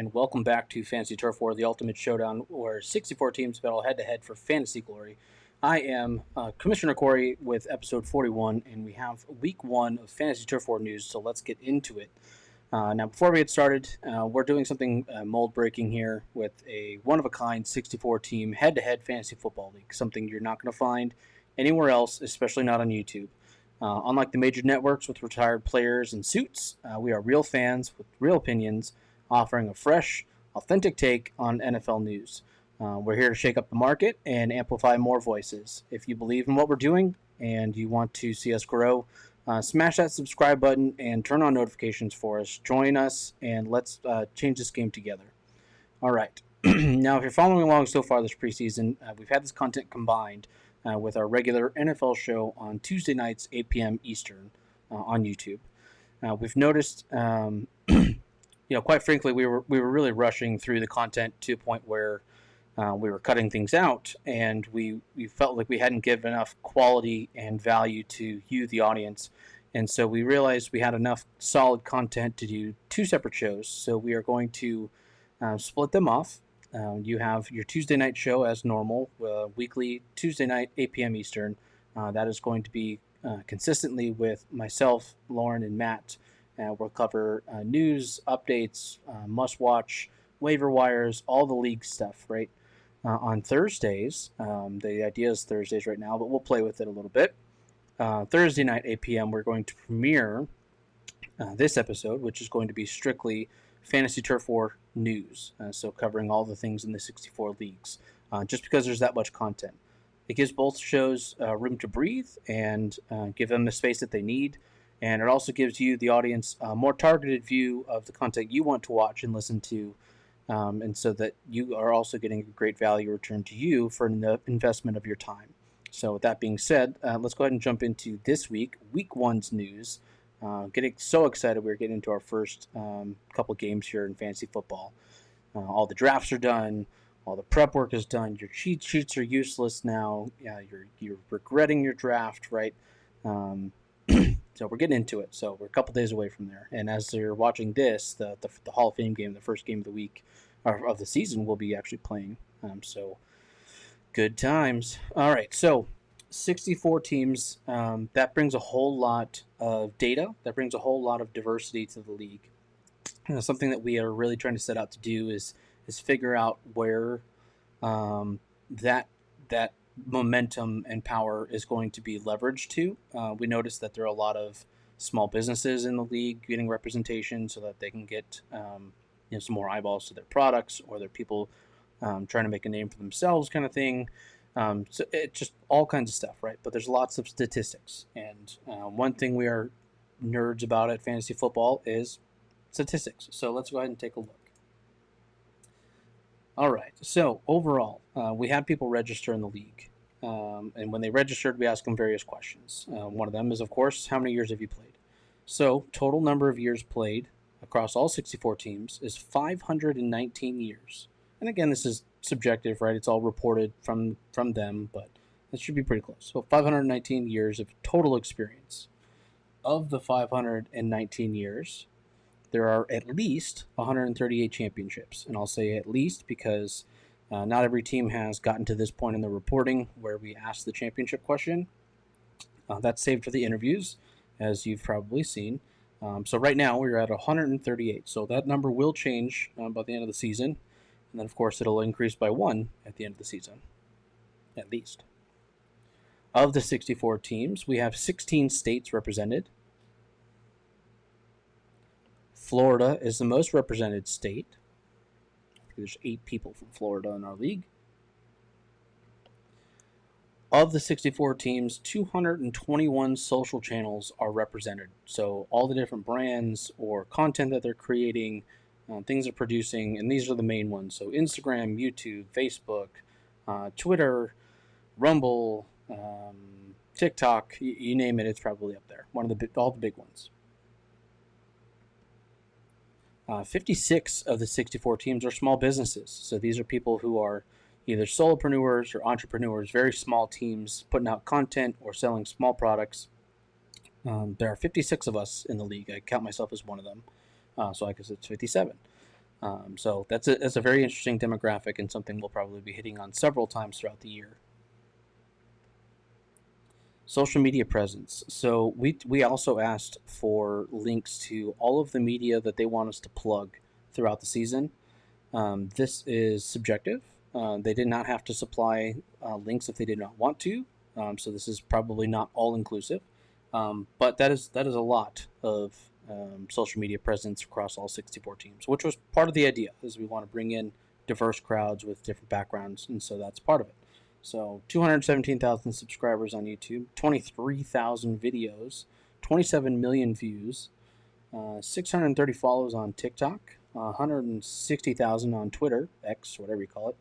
and welcome back to Fantasy Turf War, the ultimate showdown where 64 teams battle head-to-head for fantasy glory. I am Commissioner Corey with episode 41, and we have week one of Fantasy Turf War news, so let's get into it. Now, before we get started, we're doing something mold-breaking here with a one-of-a-kind 64-team head-to-head fantasy football league, something you're not going to find anywhere else, especially not on YouTube. Unlike the major networks with retired players in suits, we are real fans with real opinions, offering a fresh, authentic take on NFL news. We're here to shake up the market and amplify more voices. If you believe in what we're doing and you want to see us grow, smash that subscribe button and turn on notifications for us. Join us and let's change this game together. All right. Now, if you're following along so far this preseason, we've had this content combined with our regular NFL show on Tuesday nights, 8 p.m. Eastern on YouTube. We've noticed, quite frankly, we were really rushing through the content to a point where we were cutting things out, and we felt like we hadn't given enough quality and value to you, the audience. And so we realized we had enough solid content to do two separate shows. So we are going to split them off. You have your Tuesday night show as normal, weekly Tuesday night, 8 p.m. Eastern. That is going to be consistently with myself, Lauren, and Matt. We'll cover news, updates, must-watch, waiver wires, all the league stuff, right? On Thursdays, the idea is Thursdays right now, but we'll play with it a little bit. Thursday night, 8 p.m., we're going to premiere this episode, which is going to be strictly Fantasy Turf War news, so covering all the things in the 64 leagues, just because there's that much content. It gives both shows room to breathe and give them the space that they need, and it also gives you, the audience, a more targeted view of the content you want to watch and listen to, and so that you are also getting a great value return to you for the investment of your time. So with that being said, let's go ahead and jump into this week one's news. Getting so excited we're getting into our first couple games here in fantasy football. All the drafts are done. All the prep work is done. Your cheat sheets are useless now. You're regretting your draft, right? So we're getting into it. So we're a couple days away from there. And as you're watching this, the Hall of Fame game, the first game of the week, or of the season, will be actually playing. So good times. All right, so 64 teams, that brings a whole lot of data. That brings a whole lot of diversity to the league. Something that we are really trying to set out to do is figure out where that momentum and power is going to be leveraged to. We noticed that there are a lot of small businesses in the league getting representation so that they can get some more eyeballs to their products, or their people trying to make a name for themselves, kind of thing. So it's just all kinds of stuff, right? But there's lots of statistics. And one thing we are nerds about at Fantasy Football is statistics. So let's go ahead and take a look. All right. So overall, we had people register in the league. And when they registered, we asked them various questions. One of them is, of course, how many years have you played? So total number of years played across all 64 teams is 519 years. And again, this is subjective, right? It's all reported from them, but it should be pretty close. So 519 years of total experience. Of the 519 years, there are at least 138 championships. And I'll say at least because not every team has gotten to this point in the reporting where we ask the championship question. That's saved for the interviews, as you've probably seen. So right now we're at 138. So that number will change by the end of the season. And then, of course, it'll increase by 1 at the end of the season, at least. Of the 64 teams, we have 16 states represented. Florida is the most represented state. There's 8 people from Florida in our league. Of the 64 teams, 221 social channels are represented. So all the different brands or content that they're creating, things they're producing, and these are the main ones. So Instagram, YouTube, Facebook, Twitter, Rumble, TikTok, you name it, it's probably up there. All the big ones. 56 of the 64 teams are small businesses. So these are people who are either solopreneurs or entrepreneurs, very small teams putting out content or selling small products. There are 56 of us in the league. I count myself as one of them. So I guess it's 57. So that's a very interesting demographic and something we'll probably be hitting on several times throughout the year. Social media presence. So we also asked for links to all of the media that they want us to plug throughout the season. This is subjective. They did not have to supply links if they did not want to. So this is probably not all inclusive, but that is a lot of social media presence across all 64 teams, which was part of the idea. Is we want to bring in diverse crowds with different backgrounds, and so that's part of it. So 217,000 subscribers on YouTube, 23,000 videos, 27 million views, 630 follows on TikTok, 160,000 on Twitter, X, whatever you call it,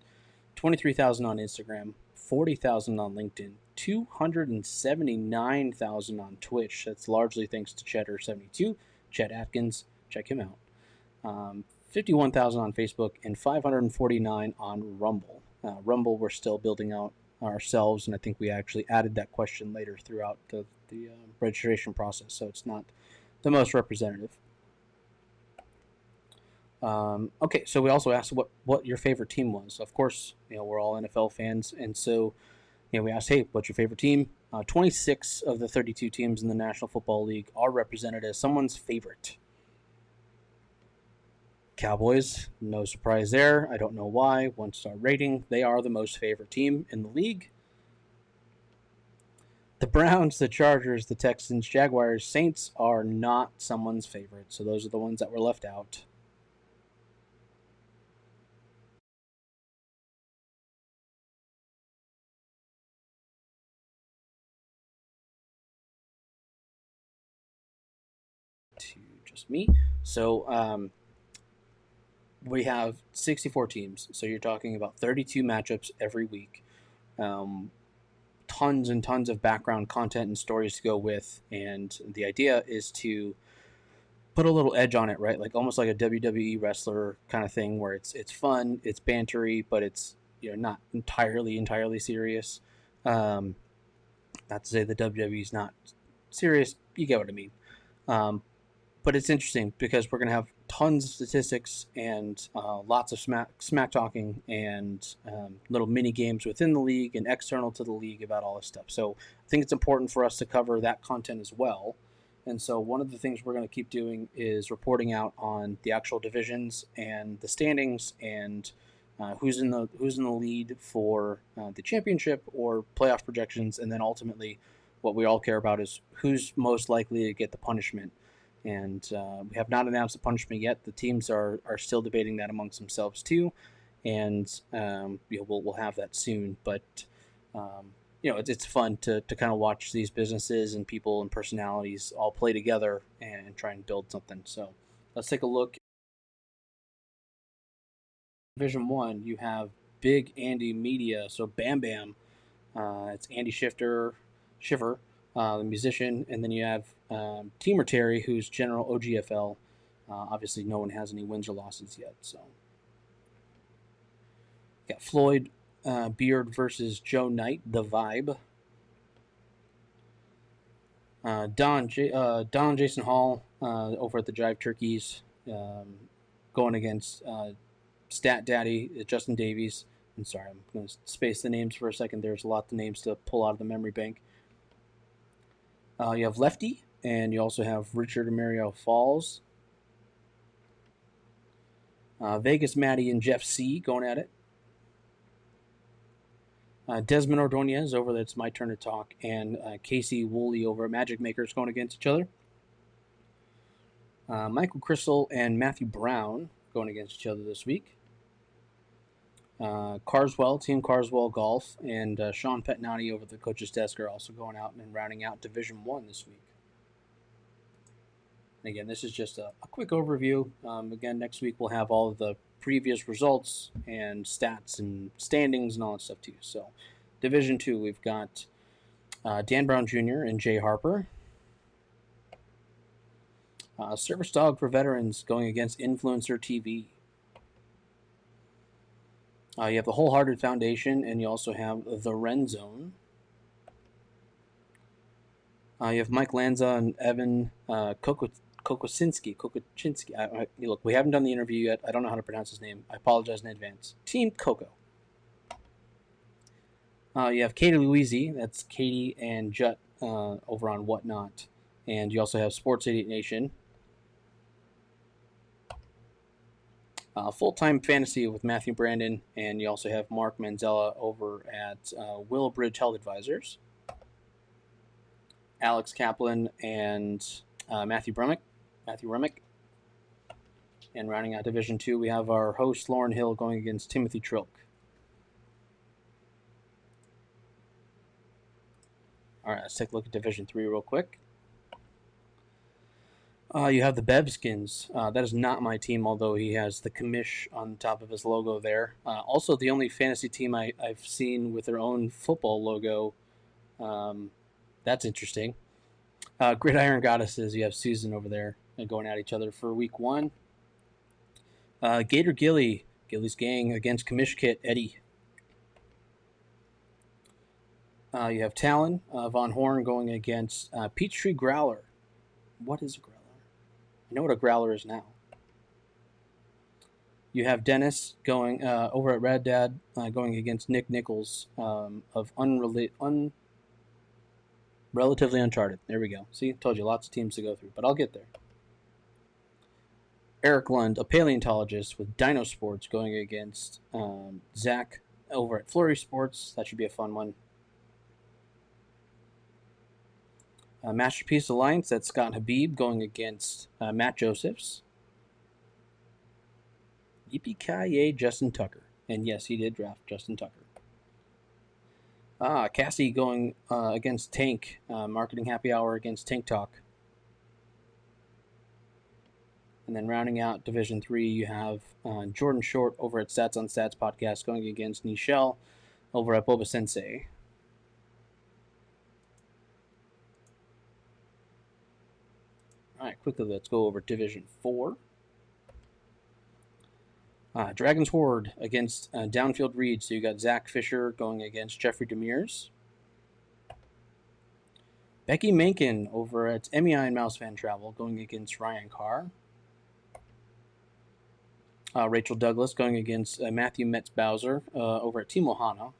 23,000 on Instagram, 40,000 on LinkedIn, 279,000 on Twitch. That's largely thanks to Cheddar72, Chet Atkins. Check him out. 51,000 on Facebook and 549 on Rumble. Rumble, we're still building out ourselves, and I think we actually added that question later throughout the registration process, so it's not the most representative. Okay, so we also asked what your favorite team was. Of course, we're all NFL fans, and so we asked, hey, what's your favorite team? 26 of the 32 teams in the National Football League are represented as someone's favorite. Cowboys, no surprise there. I don't know why. 1-star rating. They are the most favorite team in the league. The Browns, the Chargers, the Texans, Jaguars, Saints are not someone's favorite. So those are the ones that were left out. To just me. So we have 64 teams. So you're talking about 32 matchups every week. Tons and tons of background content and stories to go with. And the idea is to put a little edge on it, right? Like almost like a WWE wrestler kind of thing, where it's fun, it's bantery, but it's not entirely serious. Not to say the WWE is not serious. You get what I mean. But it's interesting because we're going to have tons of statistics and lots of smack talking and little mini games within the league and external to the league about all this stuff. So I think it's important for us to cover that content as well. And so one of the things we're going to keep doing is reporting out on the actual divisions and the standings and who's in the lead for the championship or playoff projections, and then ultimately what we all care about is who's most likely to get the punishment. And we have not announced the punishment yet. The teams are still debating that amongst themselves too, and we'll have that soon. But it's fun to kind of watch these businesses and people and personalities all play together and try and build something. So let's take a look. Division 1, you have Big Andy Media, so Bam Bam. It's Andy Schiffer, the musician, and then you have Teamer Terry, who's General OGFL. Obviously, no one has any wins or losses yet. So, got Floyd Beard versus Joe Knight, The Vibe. Don Jason Hall over at the Jive Turkeys, going against Stat Daddy Justin Davies. I'm sorry, I'm going to space the names for a second. There's a lot of names to pull out of the memory bank. You have Lefty, and you also have Richard and Mario Falls. Vegas Maddie and Jeff C. going at it. Desmond Ordonez over at It's My Turn to Talk, and Casey Woolley over at Magic Makers going against each other. Michael Crystal and Matthew Brown going against each other this week. Carswell, Team Carswell Golf, and Sean Petnati over at the coach's desk are also going out and rounding out Division 1 this week. And again, this is just a quick overview. Again, next week we'll have all of the previous results and stats and standings and all that stuff too. So, Division 2, we've got Dan Brown Jr. and Jay Harper. Service Dog for Veterans going against Influencer TV. You have the Wholehearted Foundation, and you also have the Ren Zone. You have Mike Lanza and Evan Kokosinski. Look, we haven't done the interview yet. I don't know how to pronounce his name. I apologize in advance. Team Coco. You have Katie Louisi. That's Katie and Jut over on Whatnot. And you also have Sports Idiot Nation. Full-time Fantasy with Matthew Brandon. And you also have Mark Manzella over at Willowbridge Health Advisors. Alex Kaplan and Matthew Remick. And rounding out Division 2, we have our host, Lauren Hill, going against Timothy Trilk. All right, let's take a look at Division 3 real quick. You have the Bevskins. That is not my team, although he has the commish on the top of his logo there. Also, the only fantasy team I've seen with their own football logo. That's interesting. Gridiron Goddesses, you have Susan over there going at each other for week 1. Gator Gilly's gang against Commish Kit, Eddie. You have Talon, Von Horn going against Peachtree Growler. What is a growler? I know what a growler is now. You have Dennis going over at Red Dad going against Nick Nichols of Relatively Uncharted. There we go. See, told you lots of teams to go through, but I'll get there. Eric Lund, a paleontologist with Dino Sports, going against Zach over at Flurry Sports. That should be a fun one. Masterpiece Alliance, that's Scott Habib going against Matt Josephs. Yippee-ki-yay, Justin Tucker. And yes, he did draft Justin Tucker. Cassie going against Tank. Marketing Happy Hour against Tank Talk. And then rounding out Division 3, you have Jordan Short over at Stats on Stats podcast going against Nichelle over at Boba Sensei. All right, quickly, let's go over Division 4. Dragon's Horde against Downfield Reed. So you got Zach Fisher going against Jeffrey Demirs. Becky Mankin over at MEI and Mouse Fan Travel going against Ryan Carr. Rachel Douglas going against Matthew Metz Bowser over at Team Ohana.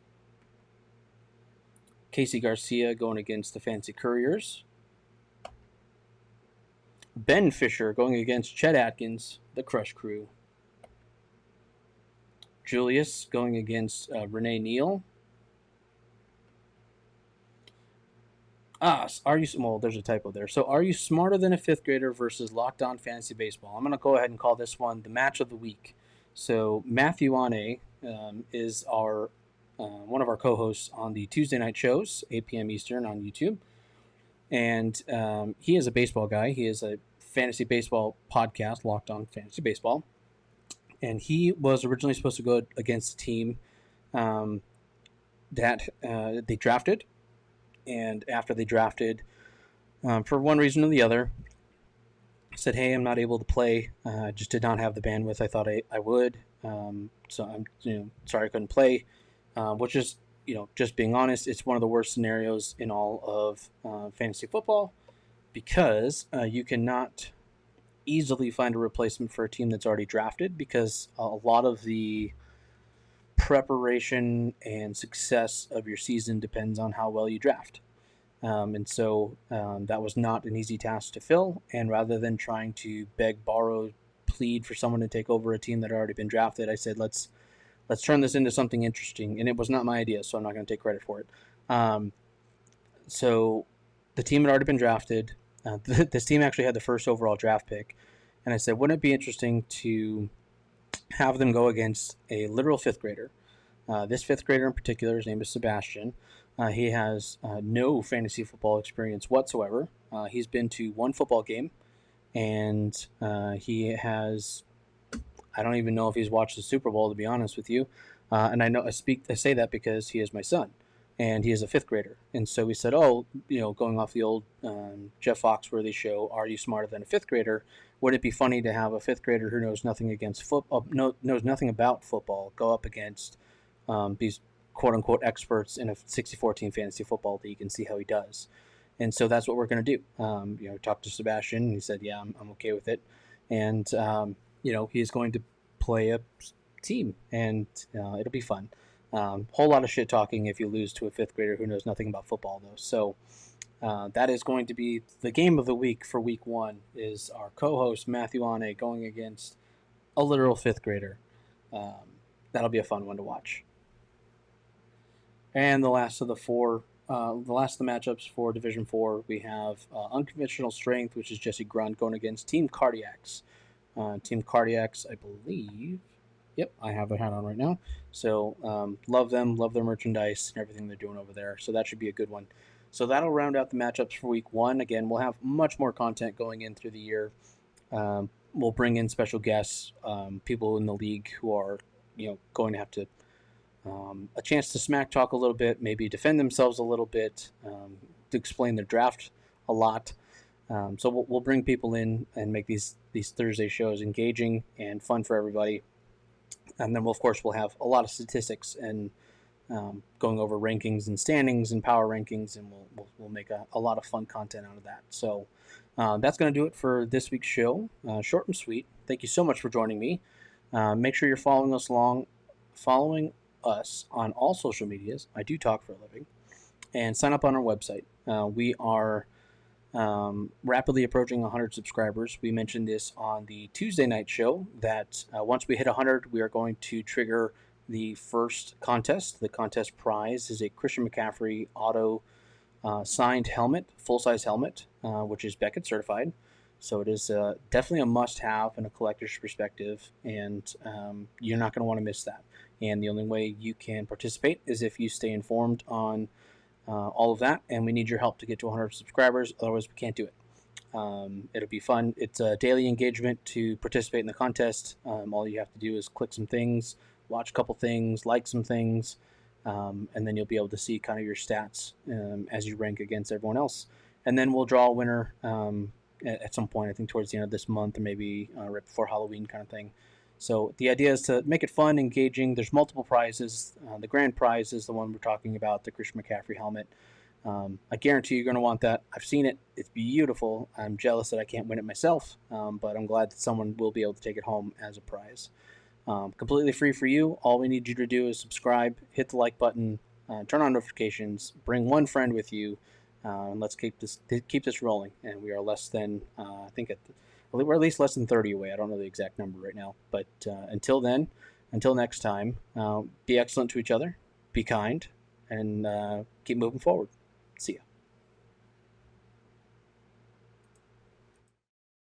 Casey Garcia going against the Fancy Couriers. Ben Fisher going against Chet Atkins, the Crush Crew. Julius going against Renee Neal. There's a typo there. So, are you smarter than a fifth grader versus Locked On Fantasy Baseball? I'm going to go ahead and call this one the match of the week. So, Matthew Ane is our one of our co-hosts on the Tuesday night shows, 8 p.m. Eastern on YouTube. And he is a baseball guy. He is a fantasy baseball podcast, Locked On Fantasy Baseball. And he was originally supposed to go against a team that they drafted. And after they drafted, for one reason or the other, said, hey, I'm not able to play. I just did not have the bandwidth I thought I would. So I'm sorry I couldn't play, which is, just being honest, it's one of the worst scenarios in all of fantasy football because you cannot easily find a replacement for a team that's already drafted because a lot of the preparation and success of your season depends on how well you draft. And so that was not an easy task to fill. And rather than trying to beg, borrow, plead for someone to take over a team that had already been drafted, I said, let's turn this into something interesting. And it was not my idea, so I'm not going to take credit for it. So the team had already been drafted. This team actually had the first overall draft pick. And I said, wouldn't it be interesting to have them go against a literal fifth grader? This fifth grader in particular, his name is Sebastian. He has no fantasy football experience whatsoever. He's been to one football game, and he has, I don't even know if he's watched the Super Bowl, to be honest with you. And I say that because he is my son, and he is a fifth grader. And so we said, going off the old Jeff Foxworthy show, Are You Smarter Than a Fifth Grader? Would it be funny to have a fifth grader who knows nothing against knows nothing about football go up against these quote-unquote experts in a 64-team fantasy football league and see how he does? And so that's what we're going to do. Talked to Sebastian, and he said, yeah, I'm okay with it. And, he's going to play a team, and it'll be fun. Whole lot of shit talking if you lose to a fifth grader who knows nothing about football, though. So that is going to be the game of the week for week one. Is our co-host Matthew Ane going against a literal fifth grader? That'll be a fun one to watch. And the last of the matchups for Division 4, we have Unconventional Strength, which is Jesse Grunt going against Team Cardiacs. Team Cardiacs, I believe. Yep, I have their hat on right now. So love them, love their merchandise and everything they're doing over there. So that should be a good one. So that'll round out the matchups for week one. Again, we'll have much more content going in through the year. We'll bring in special guests, people in the league who are, going to have to a chance to smack talk a little bit, maybe defend themselves a little bit, to explain their draft a lot. So we'll bring people in and make these Thursday shows engaging and fun for everybody. And then, of course, we'll have a lot of statistics and going over rankings and standings and power rankings, and we'll make a lot of fun content out of that. So that's going to do it for this week's show. Short and sweet. Thank you so much for joining me. Make sure you're following us on all social medias. I do talk for a living. And sign up on our website. We are rapidly approaching 100 subscribers. We mentioned this on the Tuesday night show that once we hit 100, we are going to trigger the first contest. The contest prize is a Christian McCaffrey auto signed helmet, full-size helmet, which is Beckett certified. So it is definitely a must-have in a collector's perspective, and you're not going to want to miss that. And the only way you can participate is if you stay informed on all of that, and we need your help to get to 100 subscribers. Otherwise, we can't do it. It'll be fun. It's a daily engagement to participate in the contest. All you have to do is click some things, watch a couple things, like some things, and then you'll be able to see kind of your stats as you rank against everyone else. And then we'll draw a winner at some point, I think towards the end of this month, or maybe right before Halloween kind of thing. So the idea is to make it fun, engaging. There's multiple prizes. The grand prize is the one we're talking about, the Christian McCaffrey helmet. I guarantee you're going to want that. I've seen it. It's beautiful. I'm jealous that I can't win it myself, but I'm glad that someone will be able to take it home as a prize. Completely free for you. All we need you to do is subscribe, hit the like button, turn on notifications, bring one friend with you, and let's keep this rolling. And we are less than, I think we're at least less than 30 away. I don't know the exact number right now. But until next time, be excellent to each other, be kind, and keep moving forward. See ya.